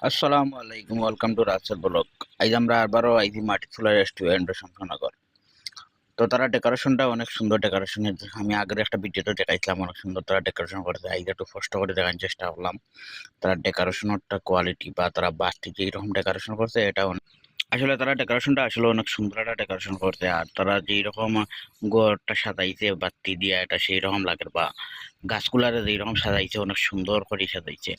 আসসালামু আলাইকুম, welcome to Rasel blog. আজ আমরা আবারও আইছি মাটিচুলা রেস্টুরেন্ট শঙ্করনগর। তো তারা ডেকোরেশনটা অনেক সুন্দর ডেকোরেশন। আমি আগের একটা ভিডিওতে দেখাইছিলাম, অনেক সুন্দর তারা ডেকোরেশন করেছে। আজ একটু কষ্ট করে দেখার চেষ্টা করলাম তারা ডেকোরেশনটা কোয়ালিটি বা তারা বাসটি যে রকম ডেকোরেশন করছে এটা আসলে তারা ডেকোরেশনটা আসলে অনেক সুন্দর একটা ডেকোরেশন করছে। আর তারা যেই রকম ঘরটা সাজাইছে বাতি দিয়া এটা সেই রকম লাগে, বা গাছগুলারে যেই রকম সাজাইছে অনেক সুন্দর করে সাজাইছে।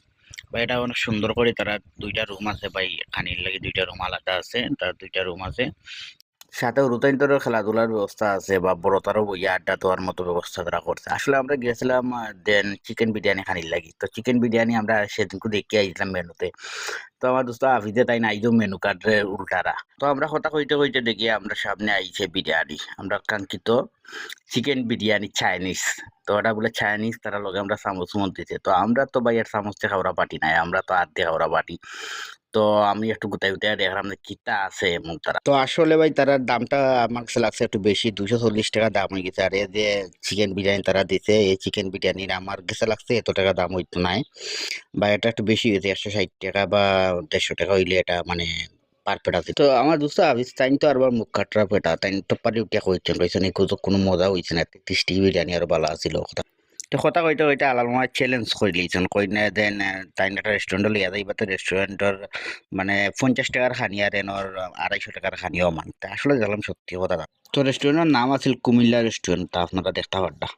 বা এটা অনেক সুন্দর করে তারা দুইটা রুম আছে, ভাই খানির লাগে দুইটা রুম আলাদা আছে, তার দুইটা রুম আছে। সাথেও রুতাইন্তরের খেলাধুলার ব্যবস্থা আছে, বা বড় তারও বইয়া আড্ডা দেওয়ার মতো ব্যবস্থা তারা করছে। আসলে আমরা গিয়েছিলাম দেন চিকেন বিরিয়ানি খানির লাগি। তো চিকেন বিরিয়ানি আমরা সেদিনকে দেখে আইছিলাম মেনুতে। তো আমার দোস্ত হাফিজে তাই নাই মেনু কার্ডে উল্টারা। তো আমরা কথা কইতে কইতে দেখি আমরা সামনে আইছে বিরিয়ানি, আমরা কাঙ্ক্ষিত চিকেন বিরিয়ানি চাইনিজ। তো ওটা বলে চাইনিজ, তারা লগে আমরা চামচ মত দিতে। তো আমরা তো ভাই আর চামচ দিয়ে খাওয়া পাটি নাই, আমরা তো হাত দিয়ে খাওয়া পাটি। তো আমি একটু গুতাই গুতাই দেখলাম যে কিতা আছে এমন তারা। তো আসলে ভাই তারা দামটা আমার কাছে লাগছে একটু বেশি, 240 টাকা দাম হয়ে গেছে। আর এই যে চিকেন বিরিয়ানি তারা দিছে, এই চিকেন বিরিয়ানির আমার কাছে লাগছে এত টাকা দাম হইতো নাই, বা এটা একটু বেশি হয়েছে, 160 টাকা বা 150 টাকা হইলে এটা মানে পারফেক্ট আছে। তো আমার দোস্ত আবিস তাই তো আরবার মুখ কাটরা পেটা তাই তো পারি উঠিয়া কইছেন রয়েছে নি, কোনো মজা হইছে না। টেস্টি বিরিয়ানি আর ভালো আছিল কথা। তো কথা কইতে কইতে আলাল মামা চ্যালেঞ্জ করে লিয়েছেন, কই না দেন তাই একটা রেস্টুরেন্ট লিয়া যাইবা। তো রেস্টুরেন্টের মানে 50 টাকার খানি আর এনর 250 টাকার খানিও মানতে আসলে গেলাম সত্যি কথা। তো রেস্টুরেন্টের নাম আছিল কুমিল্লা রেস্টুরেন্ট, তা আপনারা দেখতে পারডা।